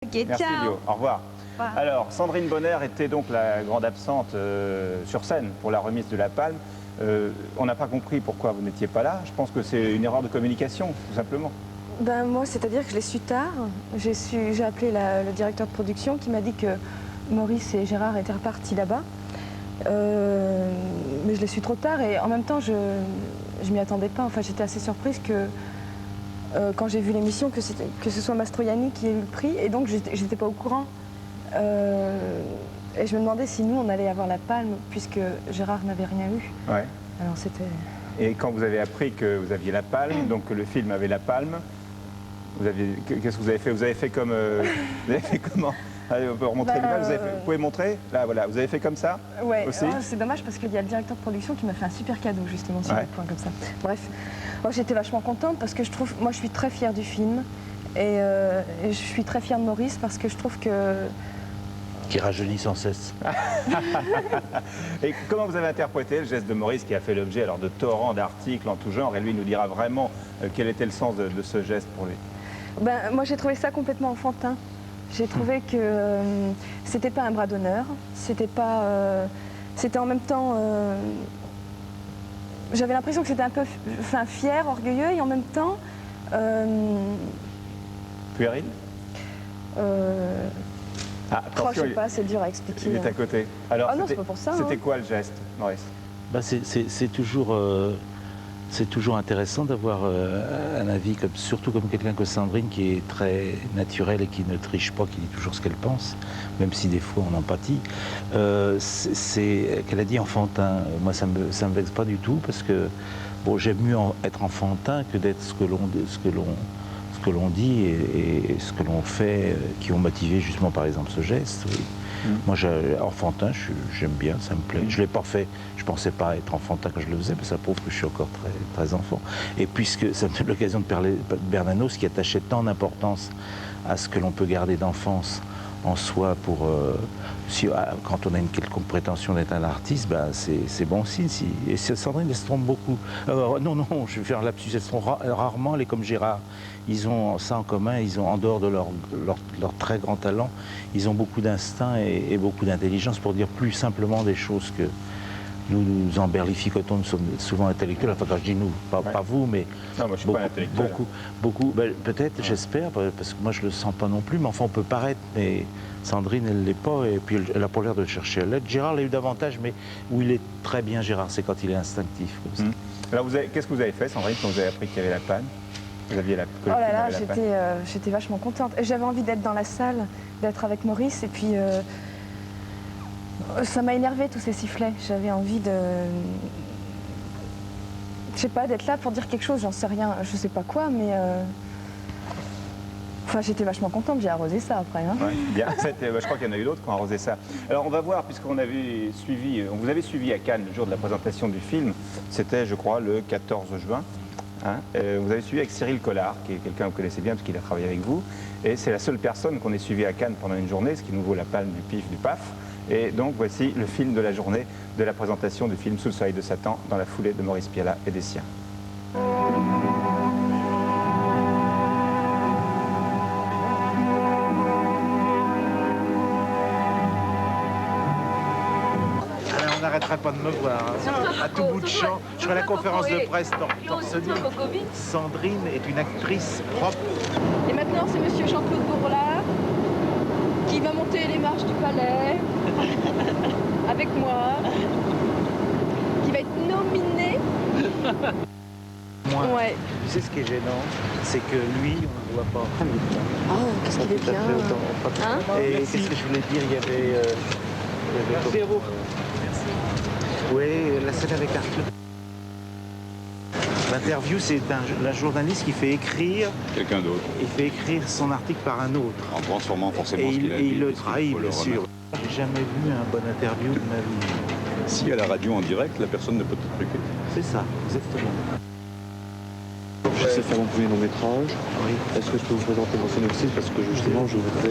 Ok, Merci ciao. Lio, au revoir. Alors, Sandrine Bonner était donc la grande absente sur scène pour la remise de la Palme. On n'a pas compris pourquoi vous n'étiez pas là. Je pense que c'est une erreur de communication, tout simplement. Ben moi, c'est-à-dire que je l'ai su tard. J'ai appelé le directeur de production qui m'a dit que Maurice et Gérard étaient repartis là-bas. Mais je l'ai su trop tard et en même temps, je m'y attendais pas. Enfin, j'étais assez surprise que quand j'ai vu l'émission, que ce soit Mastroianni qui ait eu le prix. Et donc, j'étais pas au courant. Et je me demandais si nous, on allait avoir la palme, puisque Gérard n'avait rien eu. Ouais. Alors, c'était... Et quand vous avez appris que vous aviez la Palme, donc que le film avait la Palme, qu'est-ce que vous avez fait? Vous avez fait comme... vous avez fait comment? Allez, on peut remontrer l'image. Vous pouvez montrer? Là, voilà. Vous avez fait comme ça? Ouais, aussi c'est dommage parce qu'il y a le directeur de production qui m'a fait un super cadeau justement sur Ouais. le point comme ça. Bref, moi j'étais vachement contente parce que moi je suis très fière du film et je suis très fière de Maurice parce que je trouve que... Qui rajeunit sans cesse. Et comment vous avez interprété le geste de Maurice qui a fait l'objet alors de torrents d'articles en tout genre, et lui nous dira vraiment quel était le sens de ce geste pour lui? Ben, moi j'ai trouvé ça complètement enfantin. J'ai trouvé que c'était pas un bras d'honneur, c'était pas... c'était en même temps... j'avais l'impression que c'était un peu fier, orgueilleux et en même temps... Puéril? Ah, je attention, sais pas, c'est dur à expliquer. il est à côté. Alors, Ah non, c'est pas pour ça. c'était hein. quoi le geste, Maurice? Bah, c'est toujours intéressant d'avoir un avis, surtout comme quelqu'un que Sandrine, qui est très naturel et qui ne triche pas, qui dit toujours ce qu'elle pense, même si des fois on empathie. C'est qu'elle a dit enfantin. Moi, ça me vexe pas du tout, parce que bon, j'aime mieux être enfantin que d'être ce que l'on dit et ce que l'on fait, qui ont motivé justement par exemple ce geste. Oui. Moi, enfantin, j'aime bien, ça me plaît. Je ne l'ai pas fait, je ne pensais pas être enfantin quand je le faisais, mais ça prouve que je suis encore très, très enfant. Et puisque ça me donne l'occasion de parler de Bernanos, qui attachait tant d'importance à ce que l'on peut garder d'enfance en soi pour... quand on a une quelconque prétention d'être un artiste, ben c'est bon signe. Et Sandrine, elle se trompe beaucoup. Non, je vais faire un lapsus, elle se trompe rarement, elle est comme Gérard. Ils ont ça en commun, ils ont, en dehors de leur très grand talent, ils ont beaucoup d'instinct et beaucoup d'intelligence pour dire plus simplement des choses que nous emberlificotons, nous sommes souvent intellectuels. Enfin, quand je dis nous, pas vous, mais Non, moi je suis pas intellectuel. beaucoup. Ben, peut-être, j'espère, parce que moi je le sens pas non plus, mais enfin on peut paraître, mais Sandrine elle l'est pas, et puis elle a pas l'air de chercher à l'être. Gérard l'a eu davantage, mais où il est très bien Gérard, c'est quand il est instinctif comme ça. Alors qu'est-ce que vous avez fait, Sandrine, quand vous avez appris qu'il y avait la panne? Vous aviez la Oh là là, j'étais vachement contente. J'avais envie d'être dans la salle, d'être avec Maurice, et puis ça m'a énervé tous ces sifflets. J'avais envie de... Je sais pas, d'être là pour dire quelque chose, j'en sais rien, je sais pas quoi, mais... Enfin, j'étais vachement contente, j'ai arrosé ça après. Hein. Ouais, bien. Je crois qu'il y en a eu d'autres qui ont arrosé ça. Alors on va voir, puisqu'on avait suivi, on vous avait suivi à Cannes le jour de la présentation du film, c'était je crois le 14 juin. Hein, vous avez suivi avec Cyril Collard, qui est quelqu'un que vous connaissez bien parce qu'il a travaillé avec vous. Et c'est la seule personne qu'on ait suivi à Cannes pendant une journée, ce qui nous vaut la palme du pif, du paf. Et donc voici le film de la journée de la présentation du film Sous le soleil de Satan, dans la foulée de Maurice Pialat et des siens. On n'arrêtera pas de me voir, hein. À tout bout de champ. Je ferai la conférence de presse torse nu. Sandrine est une actrice propre. Et maintenant, c'est monsieur Jean-Claude Bourlard qui va monter les marches du palais avec moi, qui va être nominé. Moi, Ouais. tu sais ce qui est gênant, c'est que lui, on ne le voit pas. Oh, qu'est-ce qu'il est bien. Hein? Et qu'est-ce que je voulais dire? Il y avait... Merci à vous. Oui, la scène avec Arthur. L'interview, c'est la journaliste qui fait écrire... Quelqu'un d'autre, Il fait écrire son article par un autre. en transformant forcément Et ce qu'il a dit. il le parce qu'il trahit, faut le bien sûr. remettre. J'ai jamais vu un bon interview de ma vie. Si à la radio en direct, la personne ne peut te truquer. C'est ça, exactement. J'essaie de faire mon premier long métrage. Oui. Est-ce que je peux vous présenter mon synopsis parce que justement je voudrais...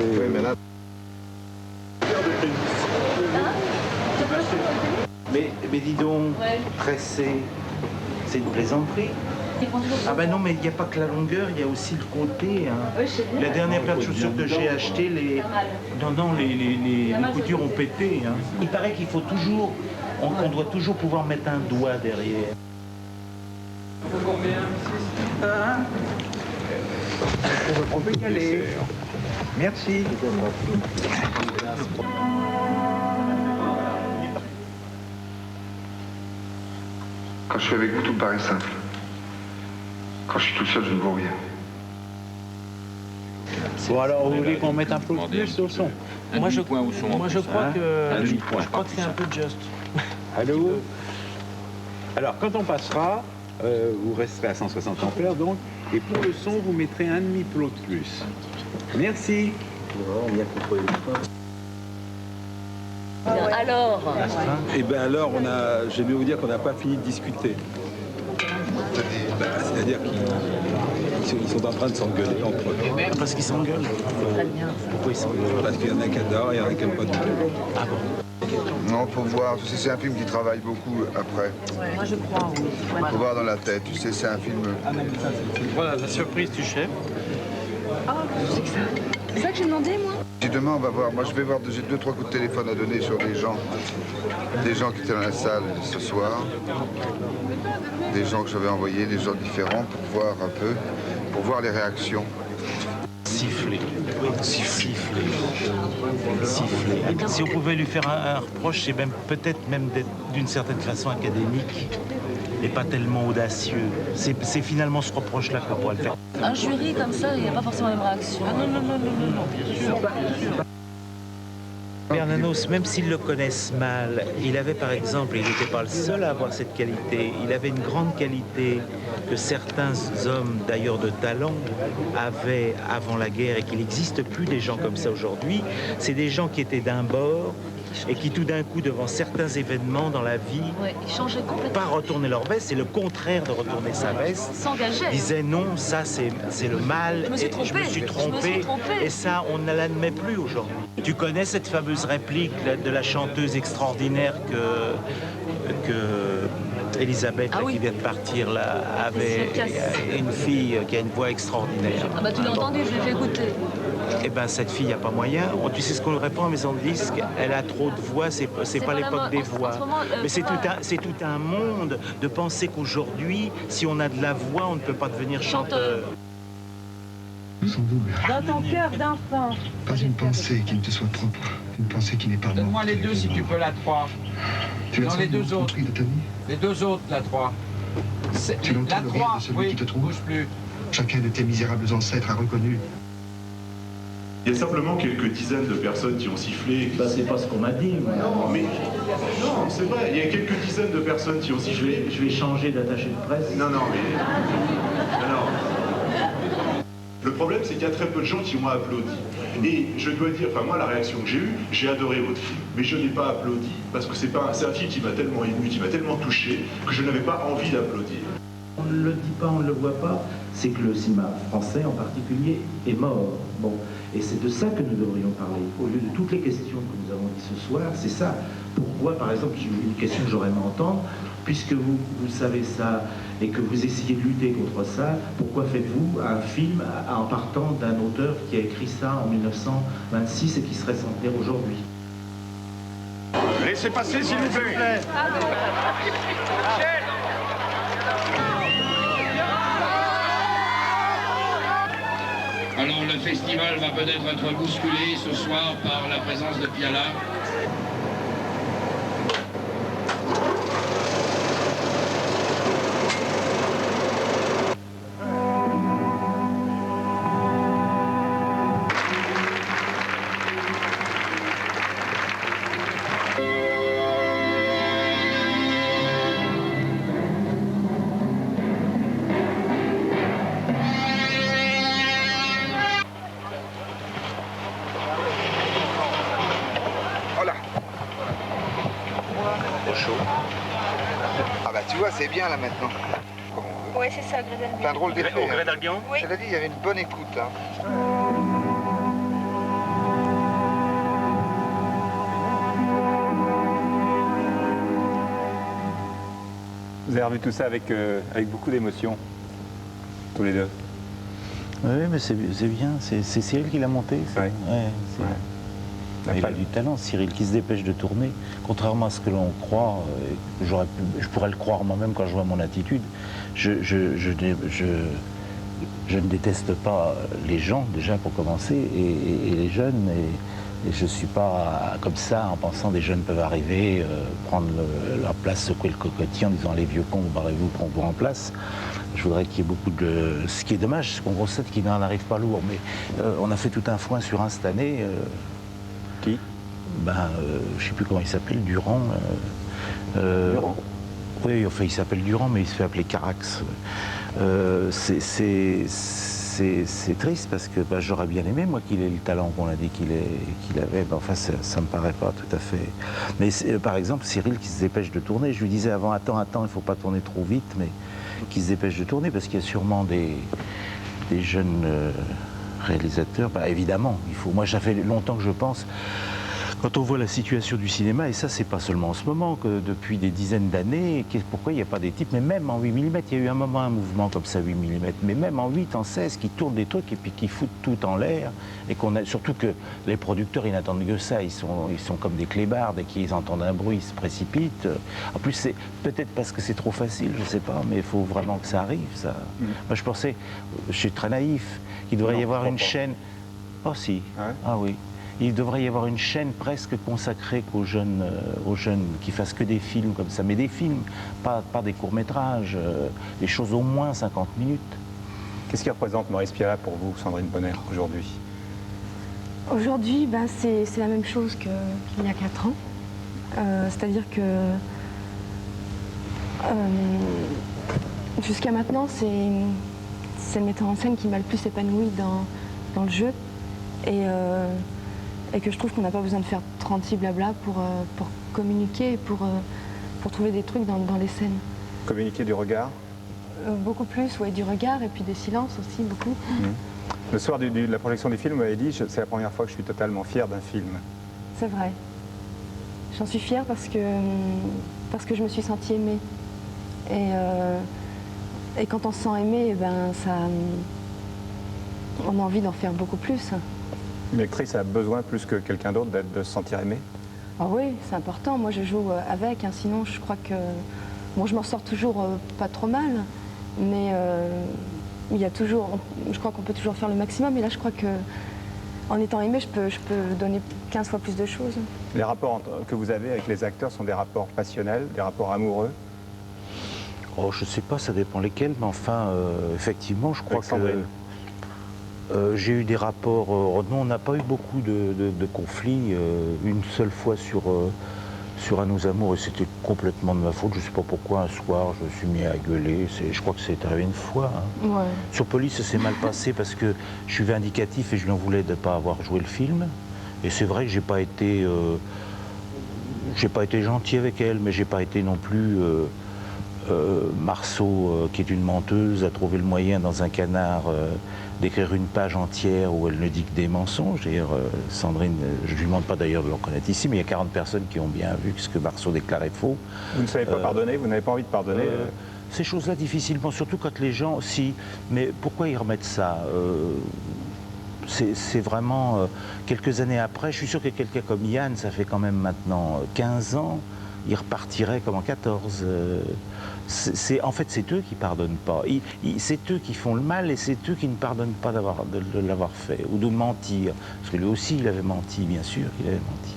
Mais dis donc, pressé, c'est une plaisanterie. Ah ben non, mais il n'y a pas que la longueur, il y a aussi le côté. Hein. La dernière paire de chaussures que j'ai achetées, les coutures ont pété. Hein. Il paraît qu'il faut toujours, on doit toujours pouvoir mettre un doigt derrière. On peut y aller. Merci. Quand je suis avec vous, tout me paraît simple. Quand je suis tout seul, je ne vois rien. Bon, alors, vous voulez qu'on mette un peu plus au son? Moi, je crois que c'est un peu juste. Allô? Alors, quand on passera, vous resterez à 160 ampères, donc, et pour le son, vous mettrez un demi-plot de plus. Merci. Alors, Eh bien alors, j'aime bien vous dire qu'on n'a pas fini de discuter. C'est-à-dire qu'ils sont en train de s'engueuler entre eux. Parce qu'ils s'engueulent. Pourquoi ils s'engueulent? Parce qu'il y en a qui adorent, il y en a qui n'aiment pas du tout. Ah bon? Non, faut voir. Tu sais, c'est un film qui travaille beaucoup après. moi je crois, oui. Faut voir dans la tête. Tu sais, c'est un film. Voilà, la surprise du chef. C'est ça que j'ai demandé, moi. Si demain on va voir, moi je vais voir, j'ai 2-3 coups de téléphone à donner sur des gens qui étaient dans la salle ce soir, des gens que j'avais envoyés, des gens différents pour voir un peu, pour voir les réactions. Siffler. Siffler. Siffler. Si on pouvait lui faire un reproche, c'est même peut-être même d'être d'une certaine façon académique et pas tellement audacieux. C'est finalement ce reproche-là qu'on pourrait le faire. Un jury comme ça, il n'y a pas forcément la même réaction. Ah non, bien sûr. Bernanos, même s'ils le connaissent mal, il avait par exemple, il n'était pas le seul à avoir cette qualité, il avait une grande qualité que certains hommes, d'ailleurs de talent, avaient avant la guerre et qu'il n'existe plus des gens comme ça aujourd'hui. C'est des gens qui étaient d'un bord et qui tout d'un coup, devant certains événements dans la vie, Ouais, ils changeaient complètement. pas retourner leur veste, c'est le contraire de retourner sa veste. S'engageaient. Disaient non, ça c'est le mal. Je me suis et trompé. Je me suis trompé. Et ça, on ne l'admet plus aujourd'hui. Tu connais cette fameuse réplique de la chanteuse extraordinaire que Elisabeth, Ah là, oui. qui vient de partir, là, avait une fille qui a une voix extraordinaire. Ah bah tu l'as entendu, je l'ai fait écouter. Eh ben cette fille, il n'y a pas moyen. Tu sais ce qu'on lui répond en maison de disque? Elle a trop de voix, c'est pas pas la l'époque mode. des En ce voix. moment, Mais c'est ça va. tout un monde de penser qu'aujourd'hui, si on a de la voix, on ne peut pas devenir chanteur. Sans double. Dans ton cœur d'enfant. Pas une pensée qui ne te soit propre, une pensée qui n'est pas morte. Donne-moi les deux si tu peux, la 3. Tu Non, as les deux simplement autres. compris de ta vie. Les deux autres, la 3. Tu l'entends La le rire 3, de celui oui, qui te trompe. bouge plus. Chacun de tes misérables ancêtres a reconnu. Il y a simplement quelques dizaines de personnes qui ont sifflé. C'est pas ce qu'on m'a dit. Mais non, c'est vrai, il y a quelques dizaines de personnes qui ont sifflé. Je vais changer d'attaché de presse. Non, mais... Alors, le problème, c'est qu'il y a très peu de gens qui ont applaudi. Et je dois dire, enfin moi, la réaction que j'ai eue, j'ai adoré votre film. Mais je n'ai pas applaudi, parce que c'est un film qui m'a tellement ému, qui m'a tellement touché, que je n'avais pas envie d'applaudir. On ne le dit pas, on ne le voit pas, c'est que le cinéma français en particulier est mort. Bon, et c'est de ça que nous devrions parler. Au lieu de toutes les questions que nous avons dit ce soir, c'est ça. Pourquoi, par exemple, une question que j'aurais aimé entendre, puisque vous savez ça et que vous essayez de lutter contre ça, pourquoi faites-vous un film en partant d'un auteur qui a écrit ça en 1926 et qui serait centenaire aujourd'hui? Laissez passer, s'il vous plaît. Alors le festival va peut-être être bousculé ce soir par la présence de Piala. Voilà. Trop chaud. Ah bah tu vois, c'est bien là maintenant. Comme on veut. Ouais, c'est ça, Grès C'est un drôle d'effet. Au gré d'Albion? Oui. Cela dit, il y avait une bonne écoute. Hein. Vous avez revu tout ça avec beaucoup d'émotion. tous les deux. Oui, mais c'est bien. C'est Cyril qui l'a monté. Ça. Ouais. Il a du talent, Cyril, qui se dépêche de tourner. Contrairement à ce que l'on croit, je pourrais le croire moi-même quand je vois mon attitude, je ne déteste pas les gens, déjà pour commencer, et les jeunes. Et je ne suis pas comme ça en pensant des jeunes peuvent arriver, prendre leur place, secouer le cocotier en disant les vieux cons, barrez-vous, qu'on vous remplace. Je voudrais qu'il y ait beaucoup de... Ce qui est dommage, c'est qu'on constate qu'il n'en arrive pas lourd. Mais on a fait tout un foin sur un cette année. Qui je ne sais plus comment il s'appelle, Durand. Durand. Oui, enfin il s'appelle Durand, mais il se fait appeler Carax. C'est triste parce que j'aurais bien aimé, moi, qu'il ait le talent qu'on a dit qu'il avait. Enfin, ça ne me paraît pas tout à fait. Mais par exemple, Cyril qui se dépêche de tourner, je lui disais avant, attends, il ne faut pas tourner trop vite, mais qui se dépêche de tourner parce qu'il y a sûrement des jeunes réalisateurs. Évidemment, il faut. Moi, ça fait longtemps que je pense. Quand on voit la situation du cinéma, et ça c'est pas seulement en ce moment, que depuis des dizaines d'années, pourquoi il n'y a pas des types, mais même en 8 mm, il y a eu un moment, un mouvement comme ça, 8 mm, mais même en 8, en 16, qui tournent des trucs et puis qui foutent tout en l'air, et surtout que les producteurs, ils n'attendent que ça, ils sont comme des clébards, dès qu'ils entendent un bruit, ils se précipitent. En plus, c'est peut-être parce que c'est trop facile, je sais pas, mais il faut vraiment que ça arrive, ça. Moi je pensais, je suis très naïf, qu'il devrait y avoir une chaîne... Oh si, ah oui. Il devrait y avoir une chaîne presque consacrée qu'aux jeunes qui fassent que des films comme ça, mais des films, pas des courts-métrages, des choses au moins 50 minutes. Qu'est-ce qui représente Maurice Pialat pour vous, Sandrine Bonner, aujourd'hui? Aujourd'hui, c'est la même chose qu'il y a 4 ans. C'est-à-dire que jusqu'à maintenant, c'est le metteur en scène qui m'a le plus épanoui dans le jeu. Et que je trouve qu'on n'a pas besoin de faire 36 blabla pour communiquer, pour trouver des trucs dans les scènes. Communiquer du regard? Beaucoup plus, oui, du regard et puis des silences aussi, beaucoup. Le soir de la projection du film, vous m'avez dit, c'est la première fois que je suis totalement fier d'un film. C'est vrai. J'en suis fière parce que je me suis sentie aimée. Et quand on se sent aimé, on a envie d'en faire beaucoup plus. Une actrice a besoin, plus que quelqu'un d'autre, de se sentir aimée? Ah oui, c'est important. Moi, je joue avec. Sinon, je crois que... Bon, je m'en sors toujours pas trop mal. Mais il y a toujours... Je crois qu'on peut toujours faire le maximum. Et là, je crois que en étant aimée, je peux donner 15 fois plus de choses. Les rapports que vous avez avec les acteurs sont des rapports passionnels, des rapports amoureux? Oh, je sais pas, ça dépend lesquels. Mais enfin, effectivement, je crois que... j'ai eu des rapports, nous on n'a pas eu beaucoup de conflits, une seule fois sur un Nous Amours, et c'était complètement de ma faute, je ne sais pas pourquoi, un soir je me suis mis à gueuler, je crois que c'est arrivé une fois. Ouais. Sur Police, ça s'est mal passé parce que je suis vindicatif et je lui en voulais de ne pas avoir joué le film, et c'est vrai que j'ai pas été gentil avec elle, mais j'ai pas été non plus... Marceau, qui est une menteuse, a trouvé le moyen dans un canard d'écrire une page entière où elle ne dit que des mensonges. D'ailleurs, Sandrine, je ne lui demande pas d'ailleurs de le reconnaître ici, mais il y a 40 personnes qui ont bien vu que ce que Marceau déclarait faux. Vous ne savez pas pardonner? Vous n'avez pas envie de pardonner? Ces choses-là, difficilement, surtout quand les gens... Si, mais pourquoi ils remettent ça? C'est vraiment... quelques années après, je suis sûr que quelqu'un comme Yann, ça fait quand même maintenant 15 ans, il repartirait comme en 14. En fait, c'est eux qui ne pardonnent pas. C'est eux qui font le mal et c'est eux qui ne pardonnent pas de l'avoir fait ou de mentir. Parce que lui aussi, il avait menti, bien sûr qu'il avait menti.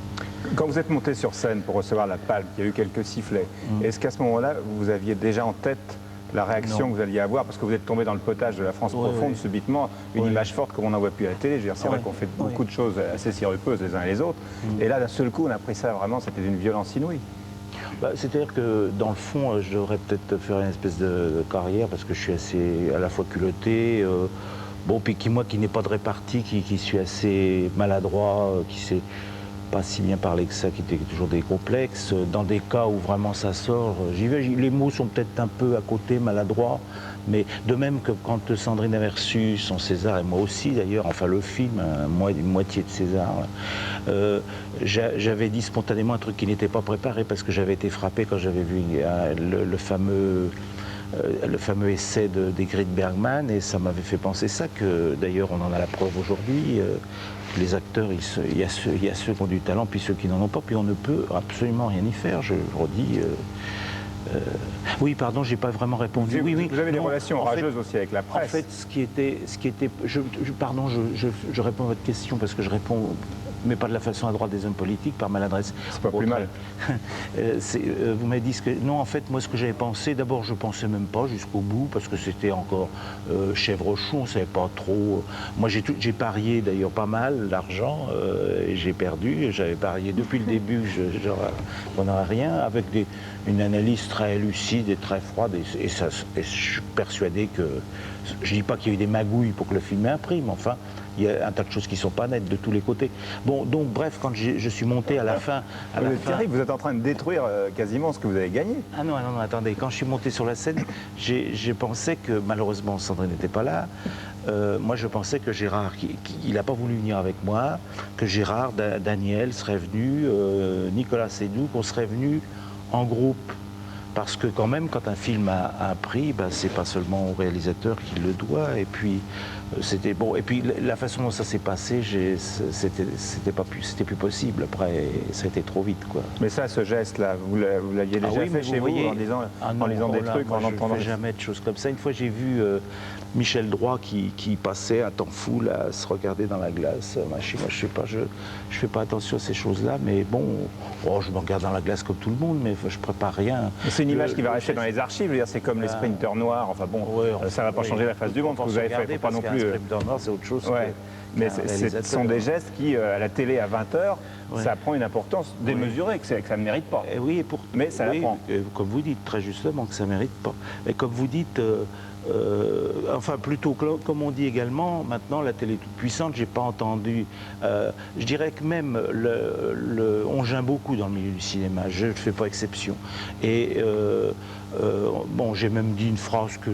Quand vous êtes monté sur scène pour recevoir la palme, il y a eu quelques sifflets. Est-ce qu'à ce moment-là, vous aviez déjà en tête la réaction que vous alliez avoir? Parce que vous êtes tombé dans le potage de la France profonde, subitement, une image forte comme on n'en voit plus à la télé. C'est vrai qu'on fait beaucoup de choses assez sirupeuses les uns et les autres. Et là, d'un seul coup, on a pris ça vraiment, c'était d'une violence inouïe. C'est-à-dire que dans le fond, je devrais peut-être faire une espèce de carrière parce que je suis assez à la fois culotté, puis moi qui n'ai pas de répartie, qui suis assez maladroit, qui sait pas si bien parler que ça, qui était toujours des complexes. Dans des cas où vraiment ça sort, j'y vais. Les mots sont peut-être un peu à côté, maladroits, mais de même que quand Sandrine avait reçu son César, et moi aussi d'ailleurs, enfin le film, une moitié de César, j'avais dit spontanément un truc qui n'était pas préparé parce que j'avais été frappé quand j'avais vu le fameux le fameux essai d'Ingrid Bergman, et ça m'avait fait penser ça, que d'ailleurs on en a la preuve aujourd'hui. Les acteurs, il y a ceux qui ont du talent, puis ceux qui n'en ont pas, puis on ne peut absolument rien y faire, je redis. Oui, pardon, j'ai pas vraiment répondu. Vous avez des Non, relations rageuses aussi avec la presse. En fait, ce qui était, pardon, je réponds à votre question parce que je réponds, mais pas de la façon à droite des hommes politiques, par maladresse. C'est pas plus mal. Vous m'avez dit ce que... Non, en fait, moi, ce que j'avais pensé, d'abord, je pensais même pas jusqu'au bout, parce que c'était encore chèvre chou, on savait pas trop. Moi, j'ai parié, d'ailleurs, pas mal d'argent, et j'ai perdu. J'avais parié depuis le début qu'on n'aurait rien, avec une analyse très lucide et très froide, et je suis persuadé que... Je dis pas qu'il y a eu des magouilles pour que le film ait un prix, mais enfin... Il y a un tas de choses qui ne sont pas nettes de tous les côtés. Bon, donc bref, quand je suis monté à la fin... Vous êtes terrible, vous êtes en train de détruire quasiment ce que vous avez gagné. Ah non, attendez, quand je suis monté sur la scène, j'ai pensé que, malheureusement, Sandrine n'était pas là. Moi, je pensais que Gérard, il n'a pas voulu venir avec moi, que Gérard, Daniel serait venu, Nicolas Seydoux, qu'on serait venu en groupe. Parce que quand même, quand un film a un prix, ben, c'est pas seulement au réalisateur qui le doit. Et puis, c'était bon. Et puis, la façon dont ça s'est passé, c'était plus possible. Après, ça a été trop vite, quoi. Mais ça, ce geste-là, vous l'aviez déjà fait chez vous, en lisant des trucs, en entendant... Je ne fais jamais de choses comme ça. Une fois, j'ai vu Michel Droit qui passait à temps fou, là, à se regarder dans la glace. Moi, je sais pas, je fais pas attention à ces choses-là. Mais bon, je me regarde dans la glace comme tout le monde, mais je prépare rien. C'est une image qui va rester dans les archives, je veux dire, c'est comme les sprinters noirs, enfin bon, ça va pas changer la face du monde, ce que vous avez fait, faut pas non plus... sprinter noir, c'est autre chose mais ce sont des gestes qui, à la télé à 20h, ça prend une importance démesurée, que ça ne mérite pas. Mais ça la prend. Comme vous dites, très justement, que ça ne mérite pas. Et comme vous dites... enfin plutôt, comme on dit également, maintenant la télé est toute puissante, j'ai pas entendu, je dirais que même on gêne beaucoup dans le milieu du cinéma, je ne fais pas exception. Et bon, j'ai même dit une phrase que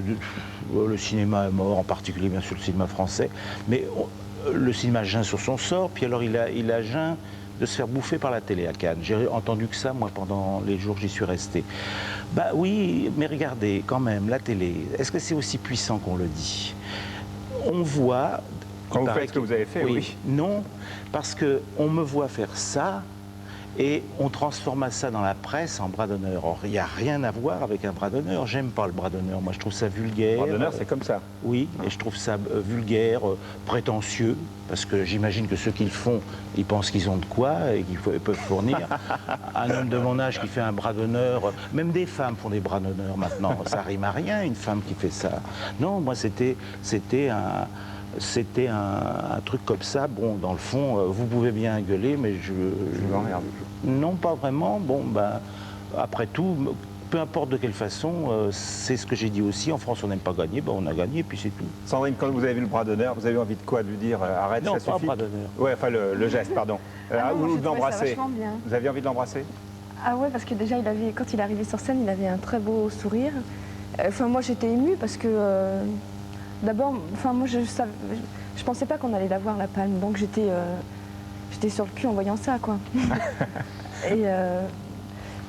le cinéma est mort, en particulier bien sûr le cinéma français, mais le cinéma gêne sur son sort, puis alors il a gêne de se faire bouffer par la télé à Cannes. J'ai entendu que ça, moi, pendant les jours j'y suis resté. Bah oui, mais regardez, quand même, la télé, est-ce que c'est aussi puissant qu'on le dit? On voit... Quand vous faites ce que vous avez fait, oui. Non, parce qu'on me voit faire ça, et on transforme ça dans la presse en bras d'honneur. Or, il n'y a rien à voir avec un bras d'honneur. J'aime pas le bras d'honneur. Moi, je trouve ça vulgaire. Le bras d'honneur, c'est comme ça. Oui, et je trouve ça vulgaire, prétentieux, parce que j'imagine que ceux qui le font, ils pensent qu'ils ont de quoi et qu'ils peuvent fournir. Un homme de mon âge qui fait un bras d'honneur, même des femmes font des bras d'honneur maintenant. Ça rime à rien, une femme qui fait ça. Non, moi, c'était un truc comme ça. Bon, dans le fond, vous pouvez bien gueuler, mais je m'emmerde. Non, pas vraiment. Bon, ben, après tout, peu importe de quelle façon, c'est ce que j'ai dit aussi. En France, on n'aime pas gagner, ben, on a gagné, puis c'est tout. Sandrine, quand vous avez vu le bras d'honneur, vous avez eu envie de quoi? De lui dire arrête, non, ça suffit? Non, pas bras d'honneur. Ouais, enfin le geste, pardon. Ou de l'embrasser. Vous aviez envie de l'embrasser? Ah ouais, parce que déjà, quand il est arrivé sur scène, il avait un très beau sourire. Enfin, moi, j'étais émue parce que... D'abord, enfin moi je pensais pas qu'on allait l'avoir la palme, donc j'étais sur le cul en voyant ça, quoi.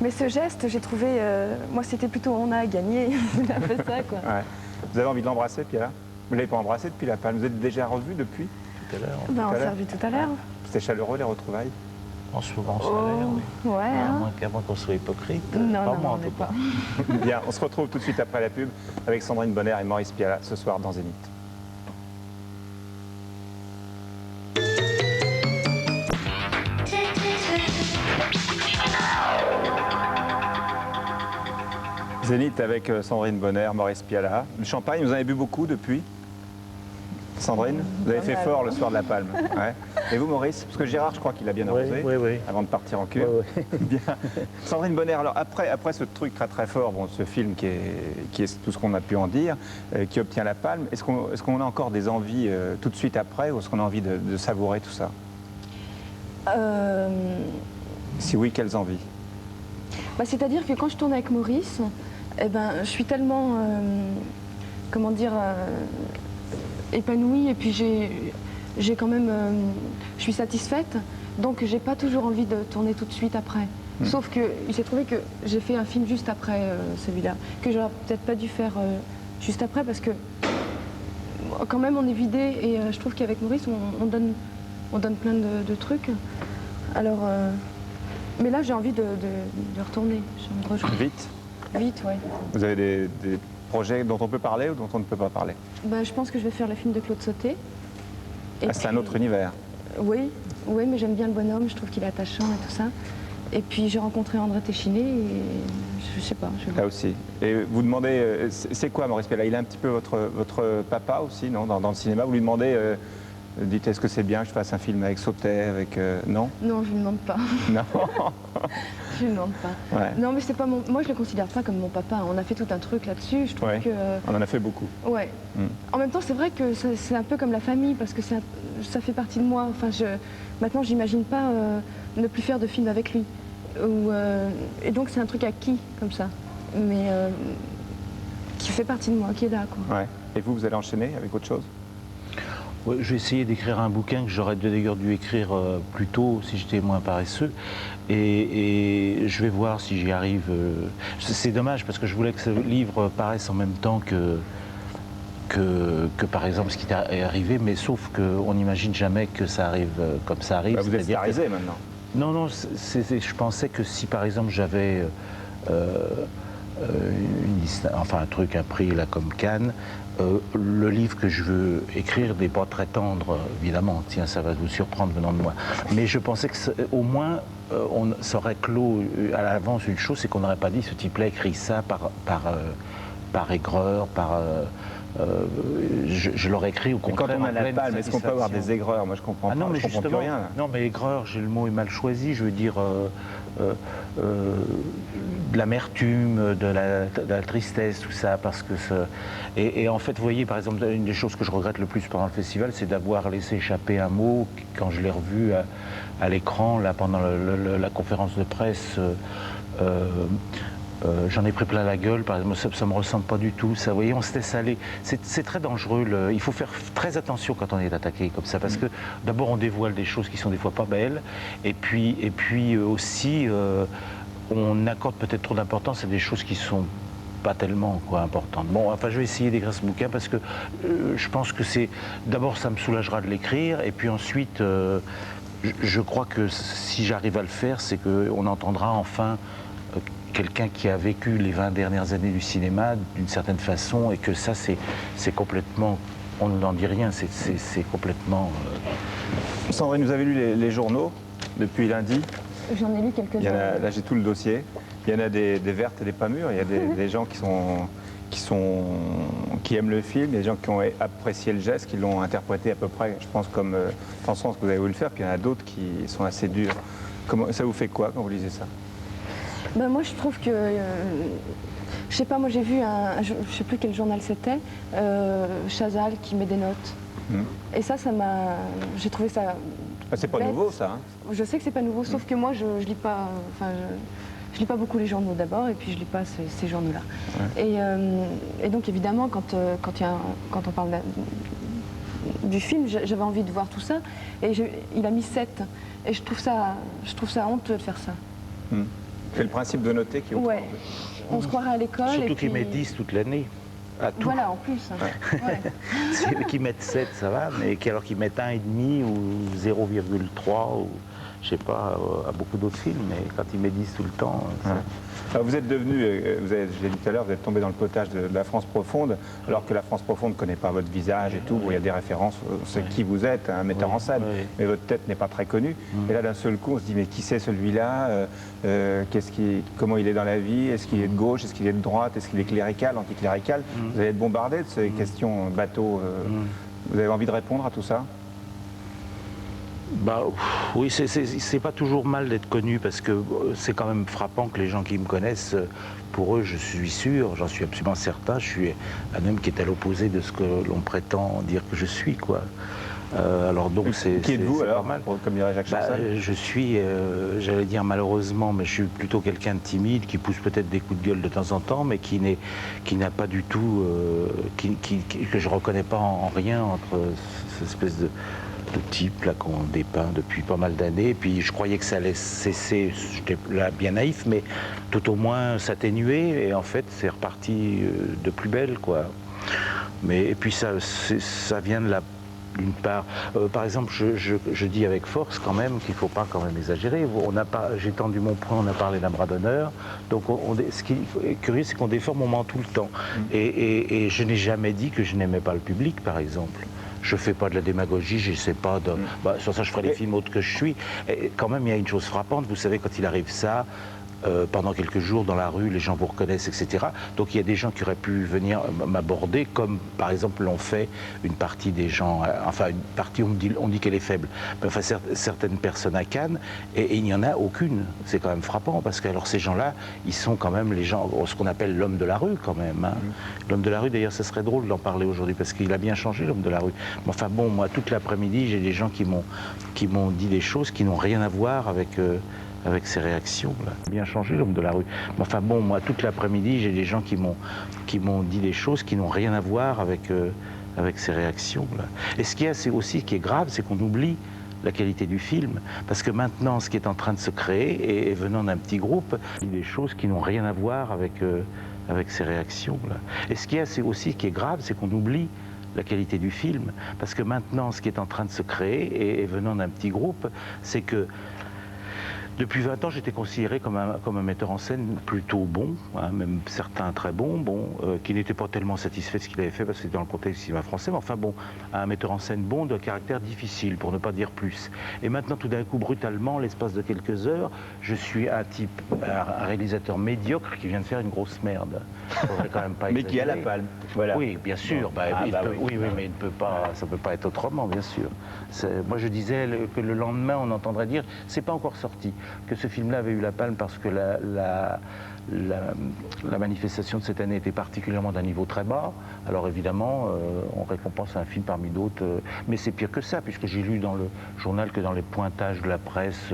Mais ce geste, j'ai trouvé, moi c'était plutôt on a gagné, il a fait ça, quoi. Ouais. Vous avez envie de l'embrasser, Piala? Vous l'avez pas embrassé depuis la palme? Vous êtes déjà revu depuis? Tout à l'heure. Ben, on s'est revu tout à l'heure. C'était chaleureux les retrouvailles? En ce moment, ça a l'air, oui. Ouais. À moins qu'on soit hypocrite. Non, pas non, moi, on n'est pas. Bien, on se retrouve tout de suite après la pub avec Sandrine Bonner et Maurice Piala ce soir dans Zénith. Zénith avec Sandrine Bonner, Maurice Piala. Le champagne, vous en avez bu beaucoup depuis? Sandrine, vous avez fait fort le soir de la Palme. Ouais. Et vous, Maurice? Parce que Gérard, je crois qu'il a bien arrosé avant de partir en cure. Bien. Sandrine Bonner, alors après ce truc très très fort, bon, ce film qui est tout ce qu'on a pu en dire, qui obtient la Palme, est-ce qu'on a encore des envies tout de suite après, ou est-ce qu'on a envie de savourer tout ça? Si oui, quelles envies? Bah, c'est-à-dire que quand je tourne avec Maurice, eh ben, je suis tellement, comment dire, épanouie, et puis j'ai quand même, je suis satisfaite, donc j'ai pas toujours envie de tourner tout de suite après. Sauf que il s'est trouvé que j'ai fait un film juste après celui-là, que j'aurais peut-être pas dû faire juste après parce que quand même on est vidé et je trouve qu'avec Maurice on donne plein de trucs. Alors, mais là j'ai envie de retourner. J'ai envie de rejouer. Vite. Vite, ouais. Vous avez des projets dont on peut parler ou dont on ne peut pas parler? Ben, je pense que je vais faire le film de Claude Sauté. Ah, c'est un autre univers. Oui, oui, mais j'aime bien le bonhomme, je trouve qu'il est attachant et tout ça. Et puis j'ai rencontré André Téchiné et je sais pas. Là aussi. Et vous demandez, c'est quoi Maurice Pialat? Il est un petit peu votre papa aussi, non, dans le cinéma. Vous lui demandez, dites, est-ce que c'est bien que je fasse un film avec Sautet, avec... non? Non, je lui demande pas. Non. Je lui demande pas. Ouais. Non, mais c'est pas mon... Moi, je le considère pas comme mon papa. On a fait tout un truc là-dessus. Je trouve Ouais. que... On en a fait beaucoup. Ouais. En même temps, c'est vrai que c'est un peu comme la famille parce que ça fait partie de moi. Enfin, maintenant, j'imagine pas ne plus faire de film avec lui. Et donc, c'est un truc acquis comme ça, mais qui fait partie de moi, qui est là, quoi. Ouais. Et vous allez enchaîner avec autre chose? Ouais, je vais essayer d'écrire un bouquin que j'aurais d'ailleurs dû écrire plus tôt si j'étais moins paresseux. Et je vais voir si j'y arrive. C'est dommage parce que je voulais que ce livre paraisse en même temps que par exemple ce qui est arrivé, mais sauf qu'on n'imagine jamais que ça arrive comme ça arrive. Bah, vous êtes scénarisé maintenant. Non, non, je pensais que si par exemple j'avais un truc, un prix là comme Cannes, le livre que je veux écrire n'est pas très tendre, évidemment, tiens, ça va vous surprendre venant de moi. Mais je pensais qu'au moins, ça aurait clos à l'avance une chose, c'est qu'on n'aurait pas dit ce type-là écrit ça par aigreur, je l'aurais écrit au contraire. Quand on a la palme, est-ce qu'on peut avoir des aigreurs? Moi, je comprends pas. Non, mais je comprends plus rien. Là. Non, mais aigreur, le mot est mal choisi. Je veux dire de l'amertume, de la tristesse, tout ça, parce que et en fait, vous voyez, par exemple, une des choses que je regrette le plus pendant le festival, c'est d'avoir laissé échapper un mot quand je l'ai revu à l'écran là pendant la conférence de presse. J'en ai pris plein la gueule, par exemple, ça me ressemble pas du tout, ça, vous voyez, on se laisse aller. C'est très dangereux, il faut faire très attention quand on est attaqué comme ça, parce que d'abord on dévoile des choses qui sont des fois pas belles, et puis aussi on accorde peut-être trop d'importance à des choses qui sont pas tellement importantes. Bon, enfin je vais essayer d'écrire ce bouquin parce que je pense que d'abord ça me soulagera de l'écrire, et puis ensuite je crois que si j'arrive à le faire, c'est qu'on entendra enfin quelqu'un qui a vécu les 20 dernières années du cinéma d'une certaine façon, et que ça c'est complètement, on n'en dit rien, c'est complètement... Sandrine, vous avez lu les journaux depuis lundi? J'en ai lu quelques-uns. Là j'ai tout le dossier, il y en a des vertes et des pas mûres, il y a des gens qui aiment le film, des gens qui ont apprécié le geste, qui l'ont interprété à peu près, je pense, comme dans le sens que vous avez voulu le faire, puis il y en a d'autres qui sont assez durs. Ça vous fait quoi quand vous lisez ça? Ben moi je trouve que, je sais pas, moi j'ai vu je sais plus quel journal c'était, Chazal qui met des notes. Et ça m'a, j'ai trouvé ça... Ah, c'est pas nouveau ça, hein? Je sais que c'est pas nouveau, sauf que moi je lis pas, je lis pas beaucoup les journaux d'abord, et puis je lis pas ces journaux-là. Ouais. Et donc évidemment quand on parle du film, j'avais envie de voir tout ça, et il a mis 7, et je trouve ça honteux de faire ça. C'est le principe de noter qui... Ouais, on se croirait à l'école. Surtout qu'ils mettent 10 toute l'année. Voilà, en plus. Ouais. Ouais. Ceux qui mettent 7, ça va, mais alors qu'ils mettent 1,5 ou 0,3 ou je sais pas, à beaucoup d'autres films, mais quand ils mettent 10 tout le temps... Alors vous êtes devenu, je l'ai dit tout à l'heure, vous êtes tombé dans le potage de la France profonde, alors que la France profonde ne connaît pas votre visage et tout, où il y a des références, c'est qui vous êtes, un metteur en scène, mais votre tête n'est pas très connue. Et là, d'un seul coup, on se dit, mais qui c'est celui-là? Comment il est dans la vie? Est-ce qu'il est de gauche? Est-ce qu'il est de droite? Est-ce qu'il est clérical, anticlérical? Vous allez être bombardé de ces questions bateau. Vous avez envie de répondre à tout ça? Bah, oui, c'est pas toujours mal d'être connu, parce que c'est quand même frappant que les gens qui me connaissent, pour eux, je suis sûr, j'en suis absolument certain, je suis un homme qui est à l'opposé de ce que l'on prétend dire que je suis, quoi. Alors donc c'est... Qui êtes-vous alors, comme dirait Jacques Chassagne? Je suis, j'allais dire malheureusement, mais je suis plutôt quelqu'un de timide, qui pousse peut-être des coups de gueule de temps en temps, mais qui n'a pas du tout, que je reconnais pas en rien entre cette espèce de de type là qu'on dépeint depuis pas mal d'années. Puis je croyais que ça allait cesser, j'étais là bien naïf, mais tout au moins s'atténuer. Et en fait, c'est reparti de plus belle, quoi. Mais et puis ça vient de d'une part, par exemple, je dis avec force quand même qu'il ne faut pas quand même exagérer. J'ai tendu mon poing, on a parlé d'un bras d'honneur. Donc, ce qui est curieux, c'est qu'on déforme mon moment tout le temps. Et je n'ai jamais dit que je n'aimais pas le public, par exemple. Je ne fais pas de la démagogie, je ne sais pas. Sur ça, je ferai des films autres que je suis. Et quand même, il y a une chose frappante. Vous savez, quand il arrive ça, pendant quelques jours dans la rue, les gens vous reconnaissent, etc. Donc il y a des gens qui auraient pu venir m'aborder, comme par exemple l'ont fait une partie des gens, enfin une partie on dit qu'elle est faible, mais enfin certaines personnes à Cannes, et il n'y en a aucune. C'est quand même frappant, parce que alors ces gens-là, ils sont quand même les gens, ce qu'on appelle l'homme de la rue quand même. Hein. L'homme de la rue, d'ailleurs, ça serait drôle d'en parler aujourd'hui, parce qu'il a bien changé, l'homme de la rue. Mais enfin bon, moi, toute l'après-midi, j'ai des gens qui m'ont dit des choses qui n'ont rien à voir avec ces réactions, là. Bien changé, l'homme de la rue. Mais enfin bon, moi, toute l'après-midi, j'ai des gens qui m'ont dit des choses qui n'ont rien à voir avec ces réactions, là. Et ce qu'il y a, c'est aussi, ce qui est grave, c'est qu'on oublie la qualité du film. Parce que maintenant, ce qui est en train de se créer, et venant d'un petit groupe, des choses qui n'ont rien à voir avec ces réactions, là. Et ce qu'il y a, c'est aussi, ce qui est grave, c'est qu'on oublie la qualité du film. Parce que maintenant, ce qui est en train de se créer, et venant d'un petit groupe, c'est que depuis 20 ans, j'étais considéré comme un metteur en scène plutôt bon, hein, même certains très bons, qui n'étaient pas tellement satisfaits de ce qu'il avait fait, parce que c'était dans le contexte du cinéma français, mais enfin bon, un metteur en scène bon de caractère difficile, pour ne pas dire plus. Et maintenant, tout d'un coup, brutalement, l'espace de quelques heures, je suis un réalisateur médiocre qui vient de faire une grosse merde. Faudrait quand même pas mais qui a la palme. Voilà. Oui, bien sûr. Bon. Oui, mais il ne peut pas, ça ne peut pas être autrement, bien sûr. Moi, je disais que le lendemain, on entendrait dire, c'est pas encore sorti, que ce film-là avait eu la palme parce que la manifestation de cette année était particulièrement d'un niveau très bas. Alors évidemment, on récompense un film parmi d'autres, mais c'est pire que ça, puisque j'ai lu dans le journal que dans les pointages de la presse,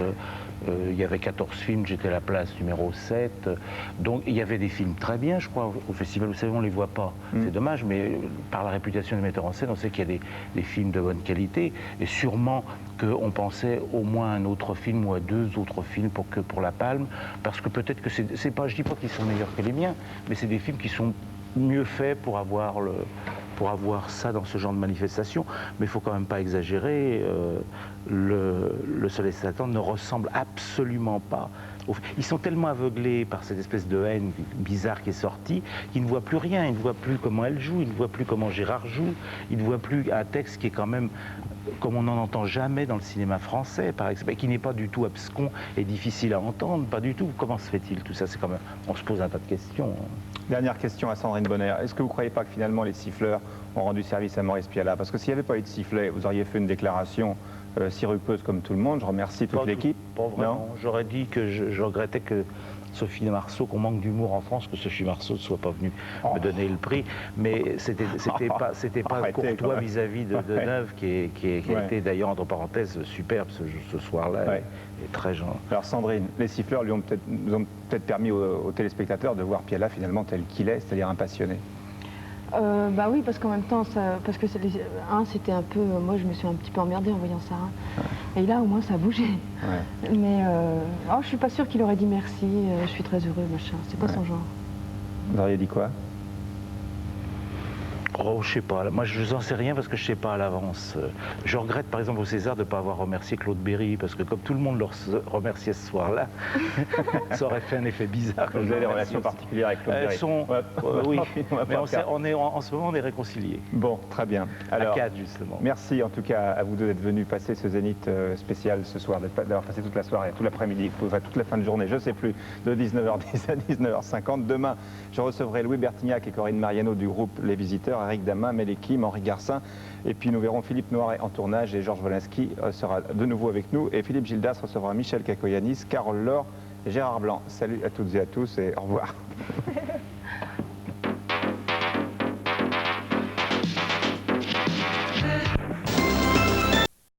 il y avait 14 films, j'étais à la place numéro 7. Donc il y avait des films très bien, je crois, au festival. Vous savez, on ne les voit pas. C'est dommage, mais par la réputation du metteur en scène, on sait qu'il y a des films de bonne qualité. Et sûrement qu'on pensait au moins à un autre film ou à 2 autres films pour la palme. Parce que peut-être que c'est pas, je dis pas qu'ils sont meilleurs que les miens, mais c'est des films qui sont mieux faits pour avoir ça dans ce genre de manifestation. Mais il ne faut quand même pas exagérer. Le Soleil s'attend ne ressemble absolument pas. Ils sont tellement aveuglés par cette espèce de haine bizarre qui est sortie qu'ils ne voient plus rien. Ils ne voient plus comment elle joue, ils ne voient plus comment Gérard joue, ils ne voient plus un texte qui est quand même comme on n'en entend jamais dans le cinéma français, par exemple, et qui n'est pas du tout abscon et difficile à entendre, pas du tout. Comment se fait-il tout ça? C'est quand même, on se pose un tas de questions. Dernière question à Sandrine Bonner. Est-ce que vous ne croyez pas que finalement les siffleurs ont rendu service à Maurice Pialat? Parce que s'il n'y avait pas eu de sifflet, vous auriez fait une déclaration sirupeuse comme tout le monde. Je remercie toute l'équipe. Pas vraiment. J'aurais dit que je regrettais que Sophie Marceau, qu'on manque d'humour en France, que Sophie Marceau ne soit pas venue me donner le prix, mais c'était pas courtois vis-à-vis de Deneuve, qui a été d'ailleurs, entre parenthèses, superbe ce soir-là, et très gentil. Alors Sandrine, les siffleurs nous ont peut-être permis aux téléspectateurs de voir Pialat finalement tel qu'il est, c'est-à-dire un passionné. Bah oui, parce qu'en même temps, c'était un peu... moi, je me suis un petit peu emmerdée en voyant ça. Hein. Et là, au moins, ça a bougé. Ouais. Mais je suis pas sûre qu'il aurait dit merci, je suis très heureux, machin. C'est pas son genre. Vous auriez dit quoi? Oh, je sais pas. Moi, je n'en sais rien parce que je sais pas à l'avance. Je regrette, par exemple, au César de ne pas avoir remercié Claude Berry, parce que comme tout le monde le remerciait ce soir-là, ça aurait fait un effet bizarre. Vous avez des relations particulières avec Claude Berry? Oui, mais en ce moment, on est réconciliés. Bon, très bien. Alors, à 4, justement. Merci en tout cas à vous deux d'être venus passer ce Zénith spécial ce soir, d'avoir passé toute la soirée, tout l'après-midi, enfin toute la fin de journée, je ne sais plus, de 19h10 à 19h50. Demain, je recevrai Louis Bertignac et Corinne Mariano du groupe Les Visiteurs, Eric Damin, Mélékim, Henri Garcin, et puis nous verrons Philippe Noiret en tournage et Georges Wolinski sera de nouveau avec nous, et Philippe Gildas recevra Michel Cacoyanis, Carole Laure et Gérard Blanc. Salut à toutes et à tous et au revoir.